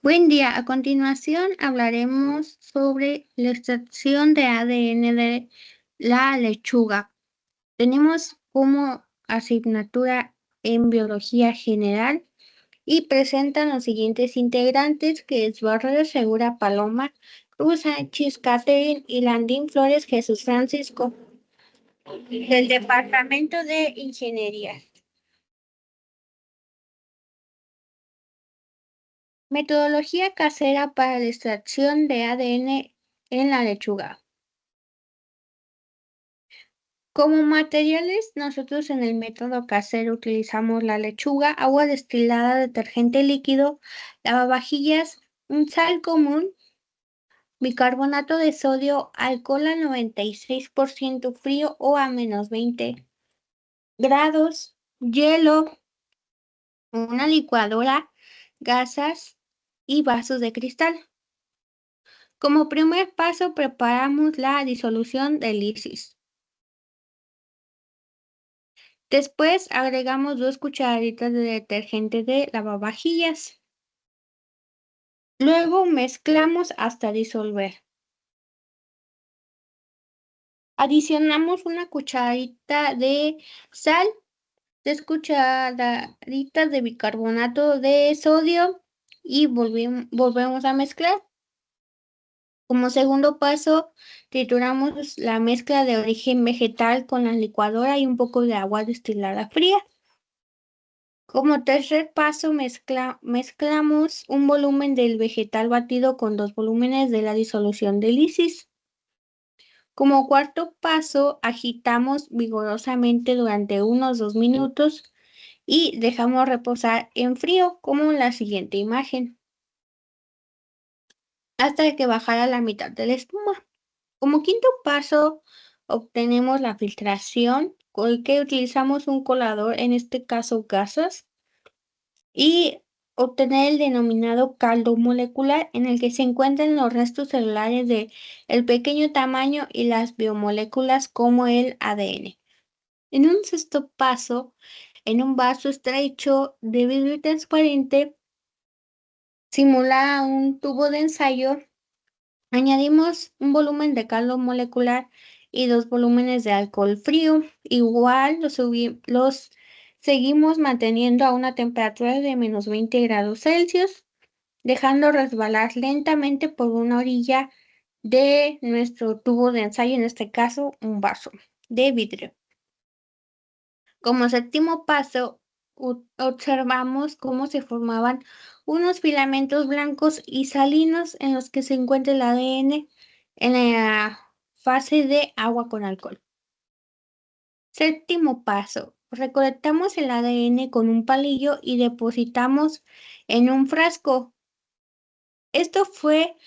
Buen día. A continuación hablaremos sobre la extracción de ADN de la lechuga. Tenemos como asignatura en biología general y presentan los siguientes integrantes, que es Barrera Segura Paloma, Cruz Sánchez Catherine y Landín Flores Jesús Francisco, del Departamento de Ingeniería. Metodología casera para la extracción de ADN en la lechuga. Como materiales, nosotros en el método casero utilizamos la lechuga, agua destilada, detergente líquido, lavavajillas, un sal común, bicarbonato de sodio, alcohol a 96% frío o a -20 grados, hielo, una licuadora, gasas y vasos de cristal. Como primer paso, preparamos la disolución de lisis. Después agregamos 2 cucharaditas de detergente de lavavajillas. Luego mezclamos hasta disolver. Adicionamos una cucharadita de sal, 3 cucharaditas de bicarbonato de sodio y volvemos a mezclar. Como segundo paso, trituramos la mezcla de origen vegetal con la licuadora y un poco de agua destilada fría. Como tercer paso, mezclamos un volumen del vegetal batido con 2 volúmenes de la disolución de lisis. Como cuarto paso, agitamos vigorosamente durante unos 2 minutos y dejamos reposar en frío, como en la siguiente imagen, hasta que bajara la mitad de la espuma. Como quinto paso, obtenemos la filtración, con el que utilizamos un colador, en este caso gasas, y obtener el denominado caldo molecular, en el que se encuentran los restos celulares de el pequeño tamaño y las biomoléculas como el ADN. En un sexto paso, en un vaso estrecho de vidrio transparente, simula un tubo de ensayo, añadimos un volumen de caldo molecular y 2 volúmenes de alcohol frío. Igual los seguimos manteniendo a una temperatura de -20 grados Celsius, dejando resbalar lentamente por una orilla de nuestro tubo de ensayo, en este caso un vaso de vidrio. Como séptimo paso, observamos cómo se formaban unos filamentos blancos y salinos en los que se encuentra el ADN en la fase de agua con alcohol. Séptimo paso, recolectamos el ADN con un palillo y depositamos en un frasco. Esto fue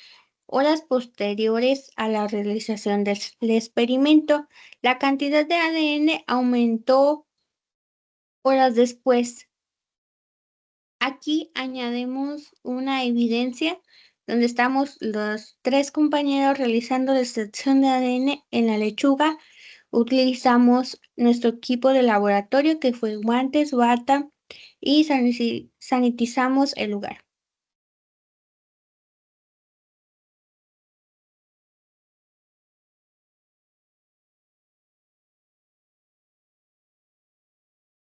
horas posteriores a la realización del experimento. La cantidad de ADN aumentó horas después. Aquí añadimos una evidencia donde estamos los 3 compañeros realizando la extracción de ADN en la lechuga. Utilizamos nuestro equipo de laboratorio, que fue guantes, bata, y sanitizamos el lugar.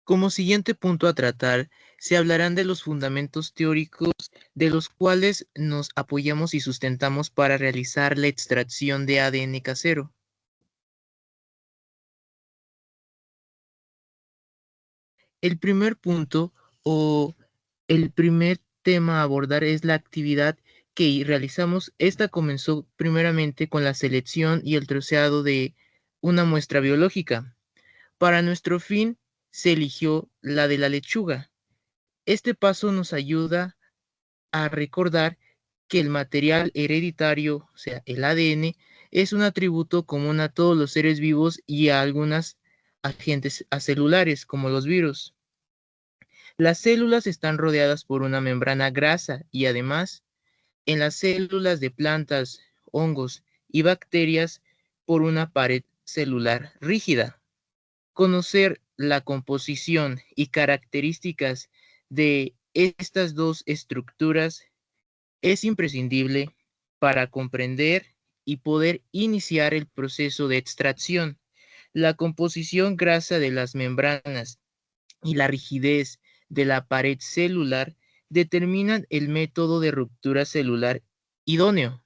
Como siguiente punto a tratar, se hablarán de los fundamentos teóricos de los cuales nos apoyamos y sustentamos para realizar la extracción de ADN casero. El primer punto o el primer tema a abordar es la actividad que realizamos. Esta comenzó primeramente con la selección y el troceado de una muestra biológica. Para nuestro fin, se eligió la de la lechuga. Este paso nos ayuda a recordar que el material hereditario, o sea, el ADN, es un atributo común a todos los seres vivos y a algunos agentes acelulares, como los virus. Las células están rodeadas por una membrana grasa y además, en las células de plantas, hongos y bacterias, por una pared celular rígida. Conocer la composición y características de estas dos estructuras es imprescindible para comprender y poder iniciar el proceso de extracción. La composición grasa de las membranas y la rigidez de la pared celular determinan el método de ruptura celular idóneo.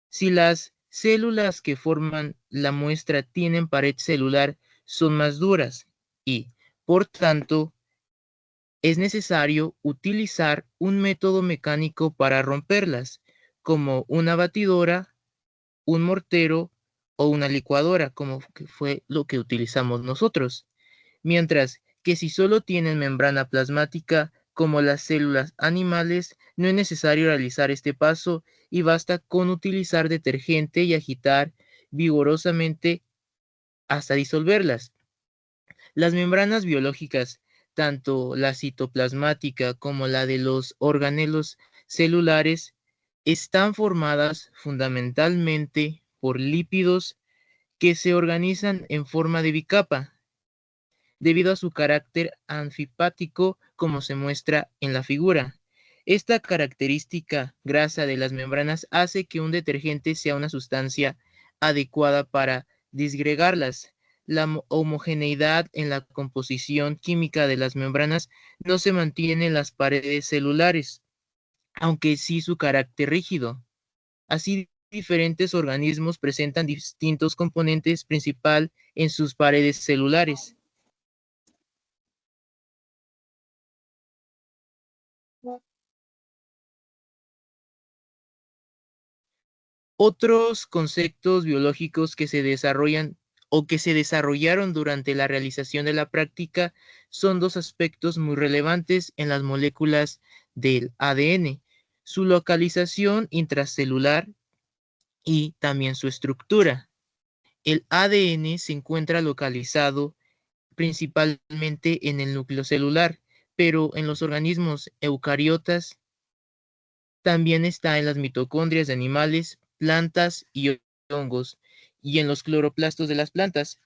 Si las células que forman la muestra tienen pared celular, son más duras y, por tanto, es necesario utilizar un método mecánico para romperlas, como una batidora, un mortero o una licuadora, como fue lo que utilizamos nosotros. Mientras que si solo tienen membrana plasmática, como las células animales, no es necesario realizar este paso y basta con utilizar detergente y agitar vigorosamente hasta disolverlas. Las membranas biológicas, tanto la citoplasmática como la de los organelos celulares, están formadas fundamentalmente por lípidos que se organizan en forma de bicapa, debido a su carácter anfipático, como se muestra en la figura. Esta característica grasa de las membranas hace que un detergente sea una sustancia adecuada para disgregarlas. La homogeneidad en la composición química de las membranas no se mantiene en las paredes celulares, aunque sí su carácter rígido. Así, diferentes organismos presentan distintos componentes principal en sus paredes celulares. Otros conceptos biológicos que se desarrollan o que se desarrollaron durante la realización de la práctica son dos aspectos muy relevantes en las moléculas del ADN: su localización intracelular y también su estructura. El ADN se encuentra localizado principalmente en el núcleo celular, pero en los organismos eucariotas también está en las mitocondrias de animales, plantas y hongos, y en los cloroplastos de las plantas.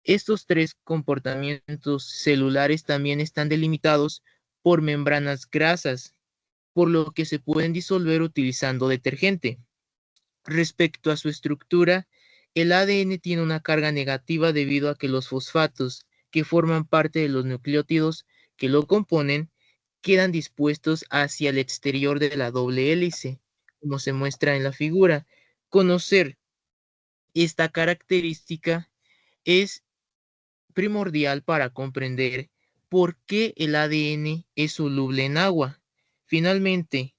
Estos tres comportamientos celulares también están delimitados por membranas grasas, por lo que se pueden disolver utilizando detergente. Respecto a su estructura, el ADN tiene una carga negativa debido a que los fosfatos, que forman parte de los nucleótidos que lo componen, quedan dispuestos hacia el exterior de la doble hélice, como se muestra en la figura. Conocer esta característica es primordial para comprender por qué el ADN es soluble en agua. Finalmente,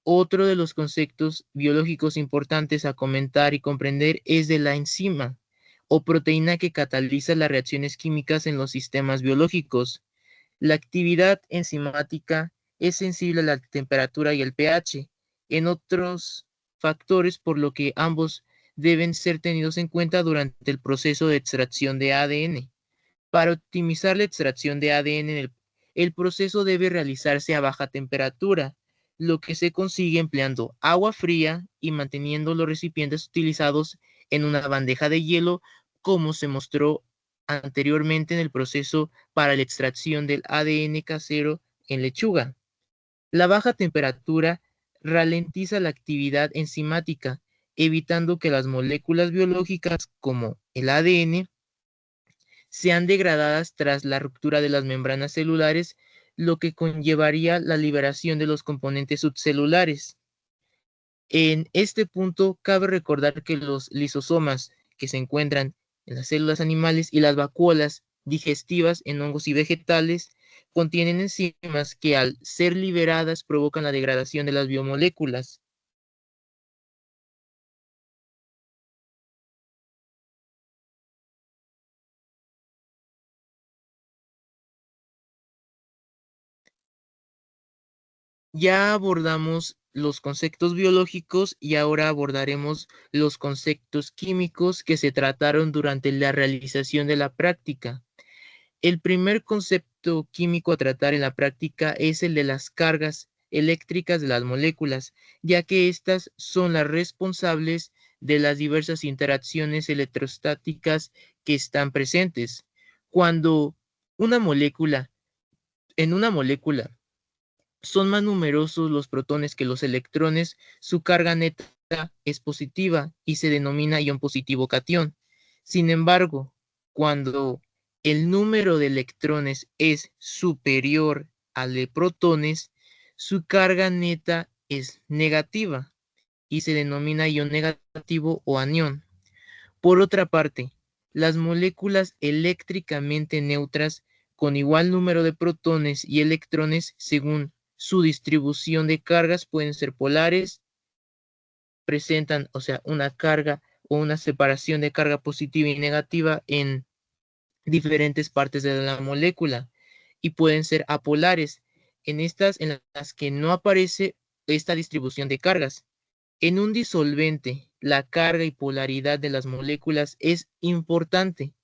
otro de los conceptos biológicos importantes a comentar y comprender es de la enzima o proteína que cataliza las reacciones químicas en los sistemas biológicos. La actividad enzimática es sensible a la temperatura y el pH, en otros factores, por lo que ambos deben ser tenidos en cuenta durante el proceso de extracción de ADN. Para optimizar la extracción de ADN, el proceso debe realizarse a baja temperatura, lo que se consigue empleando agua fría y manteniendo los recipientes utilizados en una bandeja de hielo, como se mostró anteriormente en el proceso para la extracción del ADN casero en lechuga. La baja temperatura ralentiza la actividad enzimática, evitando que las moléculas biológicas como el ADN sean degradadas tras la ruptura de las membranas celulares, lo que conllevaría la liberación de los componentes subcelulares. En este punto, cabe recordar que los lisosomas que se encuentran en las células animales y las vacuolas digestivas en hongos y vegetales contienen enzimas que, al ser liberadas, provocan la degradación de las biomoléculas. Ya abordamos los conceptos biológicos y ahora abordaremos los conceptos químicos que se trataron durante la realización de la práctica. El primer concepto químico a tratar en la práctica es el de las cargas eléctricas de las moléculas, ya que estas son las responsables de las diversas interacciones electrostáticas que están presentes. Cuando una molécula, en una molécula son más numerosos los protones que los electrones, su carga neta es positiva y se denomina ion positivo catión. Sin embargo, cuando el número de electrones es superior al de protones, su carga neta es negativa y se denomina ion negativo o anión. Por otra parte, las moléculas eléctricamente neutras con igual número de protones y electrones según su distribución de cargas pueden ser polares, presentan, o sea, una carga o una separación de carga positiva y negativa en diferentes partes de la molécula y pueden ser apolares, en estas en las que no aparece esta distribución de cargas. En un disolvente, la carga y polaridad de las moléculas es importante,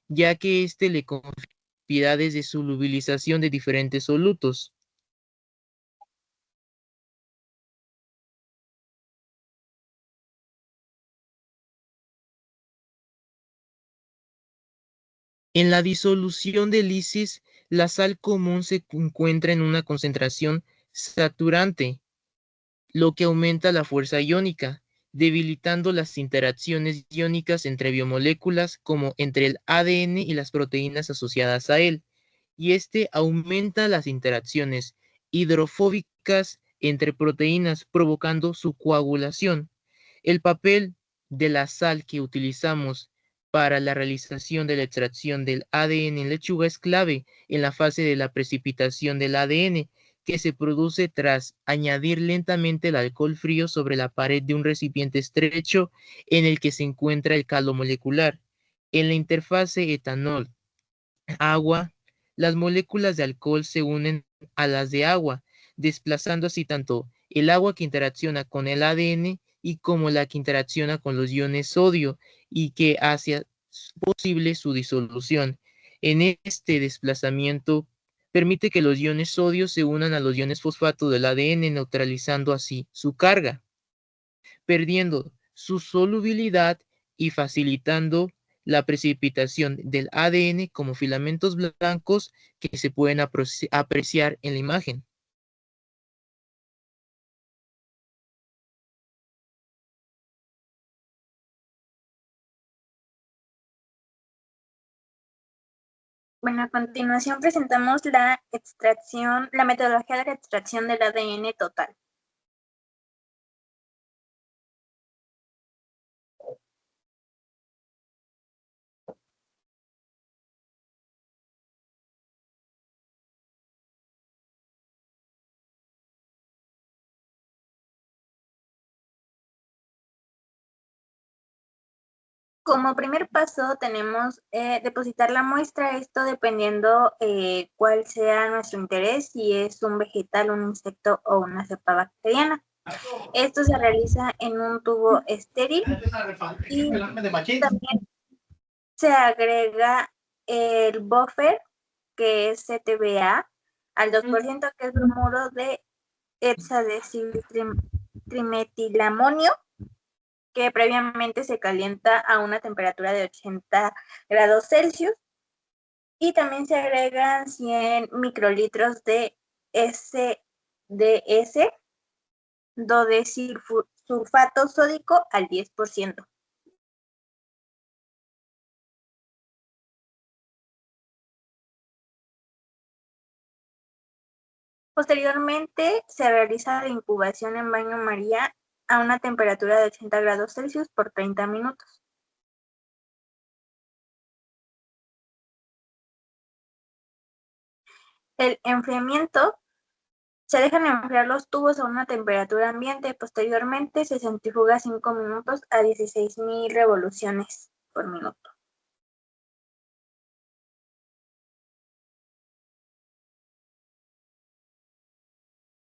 ya que éste le confiere propiedades de solubilización de diferentes solutos. En la disolución de lisis, la sal común se encuentra en una concentración saturante, lo que aumenta la fuerza iónica, debilitando las interacciones iónicas entre biomoléculas como entre el ADN y las proteínas asociadas a él, y este aumenta las interacciones hidrofóbicas entre proteínas, provocando su coagulación. El papel de la sal que utilizamos para la realización de la extracción del ADN en lechuga es clave en la fase de la precipitación del ADN, que se produce tras añadir lentamente el alcohol frío sobre la pared de un recipiente estrecho en el que se encuentra el caldo molecular. En la interfase etanol-agua, las moléculas de alcohol se unen a las de agua, desplazando así tanto el agua que interacciona con el ADN y como la que interacciona con los iones sodio y que hace posible su disolución. En este desplazamiento permite que los iones sodio se unan a los iones fosfato del ADN, neutralizando así su carga, perdiendo su solubilidad y facilitando la precipitación del ADN como filamentos blancos que se pueden apreciar en la imagen. Bueno, a continuación presentamos la metodología de la extracción del ADN total. Como primer paso tenemos depositar la muestra, esto dependiendo cuál sea nuestro interés, si es un vegetal, un insecto o una cepa bacteriana. Esto se realiza en un tubo estéril y también se agrega el buffer, que es CTBA, al 2%, que es bromuro de hexadesiltrimetilamonio, que previamente se calienta a una temperatura de 80 grados Celsius, y también se agregan 100 microlitros de SDS, dodesilsulfato sódico, al 10%. Posteriormente, se realiza la incubación en baño María a una temperatura de 80 grados Celsius por 30 minutos. El enfriamiento: se dejan enfriar los tubos a una temperatura ambiente. Posteriormente se centrifuga 5 minutos a 16.000 revoluciones por minuto.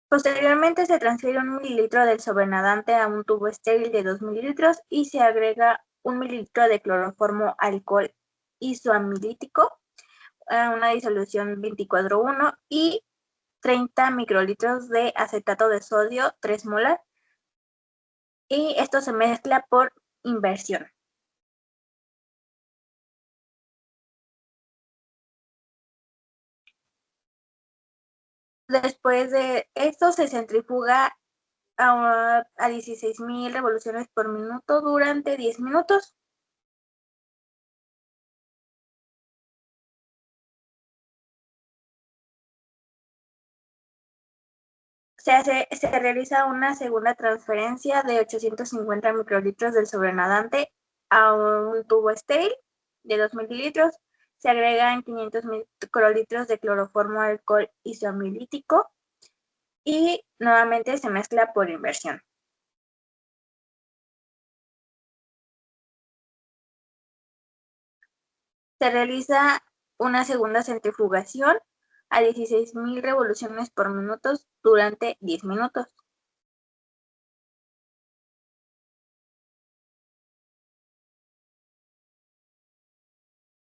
Posteriormente se transfiere 1 mililitro del sobrenadante a un tubo estéril de 2 mililitros y se agrega 1 mililitro de cloroformo alcohol isoamilítico a una disolución 24:1 y 30 microlitros de acetato de sodio 3 molar, y esto se mezcla por inversión. Después de esto se centrifuga a 16.000 revoluciones por minuto durante 10 minutos. Se realiza una segunda transferencia de 850 microlitros del sobrenadante a un tubo estéril de 2 mililitros. Se agregan 500 microlitros de cloroformo alcohol isoamilítico y nuevamente se mezcla por inversión. Se realiza una segunda centrifugación a 16.000 revoluciones por minuto durante 10 minutos.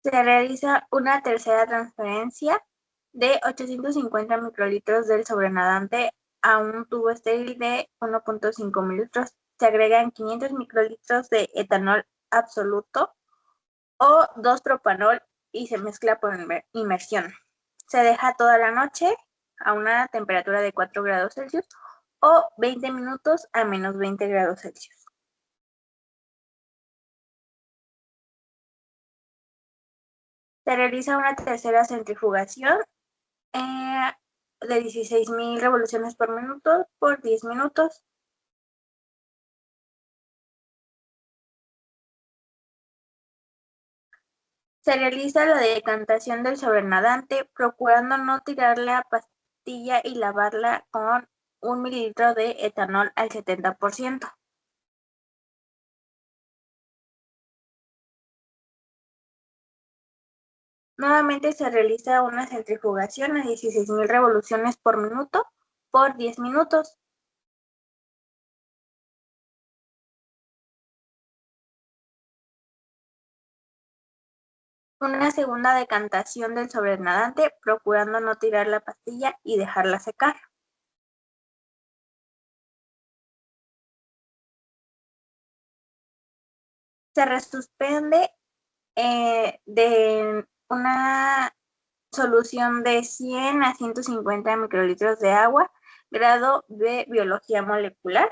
Se realiza una tercera transferencia de 850 microlitros del sobrenadante a un tubo estéril de 1.5 mililitros. Se agregan 500 microlitros de etanol absoluto o 2-propanol y se mezcla por inmersión. Se deja toda la noche a una temperatura de 4 grados Celsius o 20 minutos a menos 20 grados Celsius. Se realiza una tercera centrifugación de 16.000 revoluciones por minuto por 10 minutos. Se realiza la decantación del sobrenadante, procurando no tirar la pastilla y lavarla con 1 mililitro de etanol al 70%. Nuevamente se realiza una centrifugación a 16.000 revoluciones por minuto por 10 minutos. Una segunda decantación del sobrenadante, procurando no tirar la pastilla y dejarla secar. Se resuspende de una solución de 100 a 150 microlitros de agua, grado de biología molecular.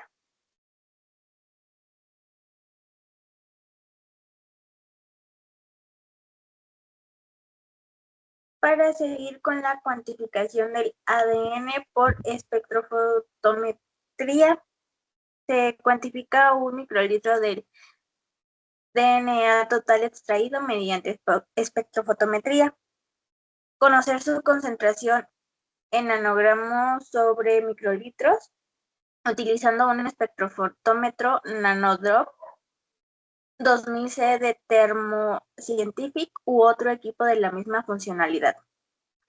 Para seguir con la cuantificación del ADN por espectrofotometría, se cuantifica 1 microlitro del DNA total extraído mediante espectrofotometría. Conocer su concentración en nanogramos sobre microlitros utilizando un espectrofotómetro Nanodrop 2000C de Thermo Scientific u otro equipo de la misma funcionalidad.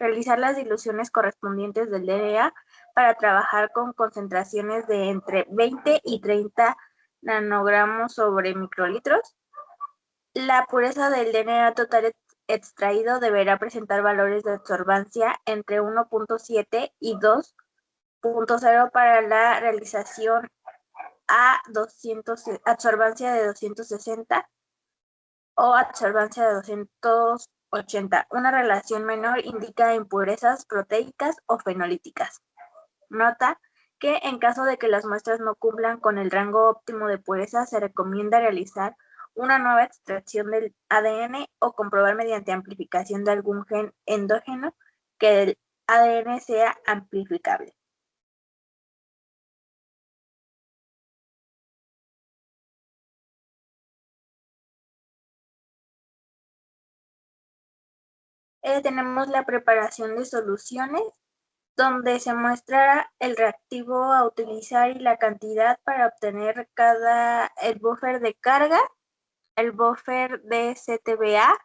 Realizar las diluciones correspondientes del DNA para trabajar con concentraciones de entre 20 y 30 nanogramos sobre microlitros. La pureza del DNA total extraído deberá presentar valores de absorbancia entre 1.7 y 2.0 para la realización a absorbancia de 260 o absorbancia de 280. Una relación menor indica impurezas proteicas o fenolíticas. Nota que en caso de que las muestras no cumplan con el rango óptimo de pureza, se recomienda realizar una nueva extracción del ADN o comprobar mediante amplificación de algún gen endógeno que el ADN sea amplificable. Tenemos la preparación de soluciones, donde se muestra el reactivo a utilizar y la cantidad para obtener el buffer de carga, el buffer de CTBA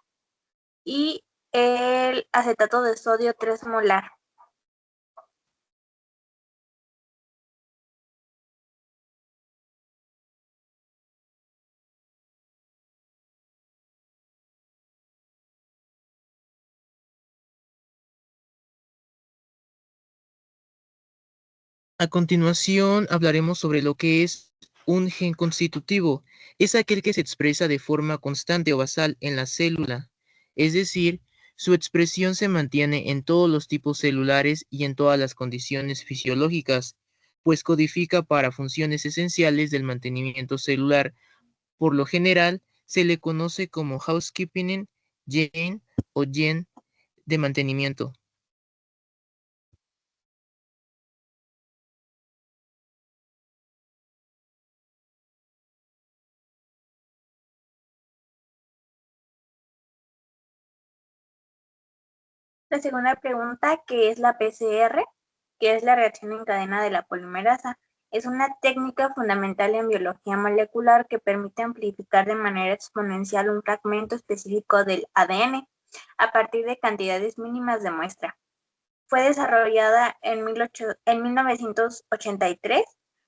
y el acetato de sodio 3 molar. A continuación hablaremos sobre lo que es un gen constitutivo. Es aquel que se expresa de forma constante o basal en la célula, es decir, Su expresión se mantiene en todos los tipos celulares y en todas las condiciones fisiológicas, pues codifica para funciones esenciales del mantenimiento celular. Por lo general, se le conoce como housekeeping gene o gen de mantenimiento. La segunda pregunta, que es la PCR, que es la reacción en cadena de la polimerasa. Es una técnica fundamental en biología molecular que permite amplificar de manera exponencial un fragmento específico del ADN a partir de cantidades mínimas de muestra. Fue desarrollada en 1983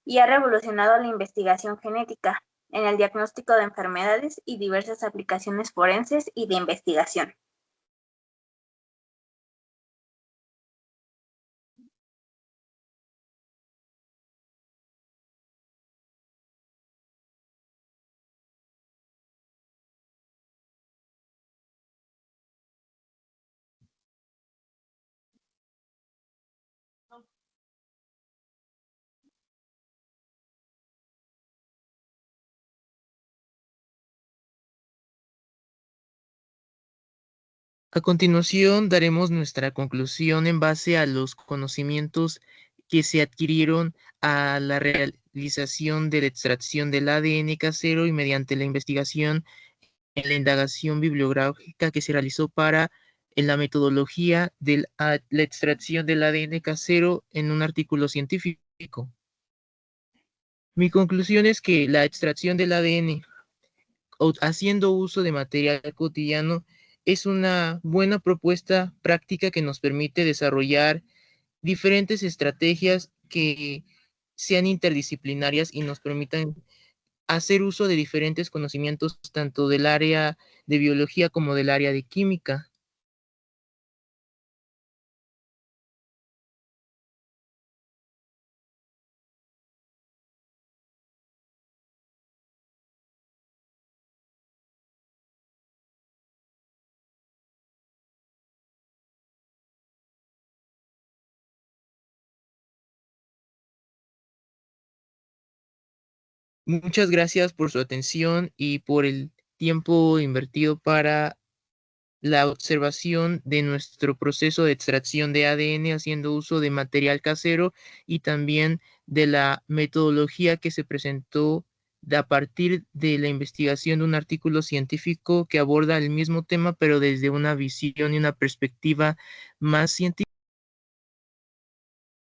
y ha revolucionado la investigación genética en el diagnóstico de enfermedades y diversas aplicaciones forenses y de investigación. A continuación, daremos nuestra conclusión en base a los conocimientos que se adquirieron a la realización de la extracción del ADN casero y mediante la investigación en la indagación bibliográfica que se realizó en la metodología de la extracción del ADN casero en un artículo científico. Mi conclusión es que la extracción del ADN haciendo uso de material cotidiano es una buena propuesta práctica que nos permite desarrollar diferentes estrategias que sean interdisciplinarias y nos permitan hacer uso de diferentes conocimientos tanto del área de biología como del área de química. Muchas gracias por su atención y por el tiempo invertido para la observación de nuestro proceso de extracción de ADN haciendo uso de material casero y también de la metodología que se presentó a partir de la investigación de un artículo científico que aborda el mismo tema, pero desde una visión y una perspectiva más científica.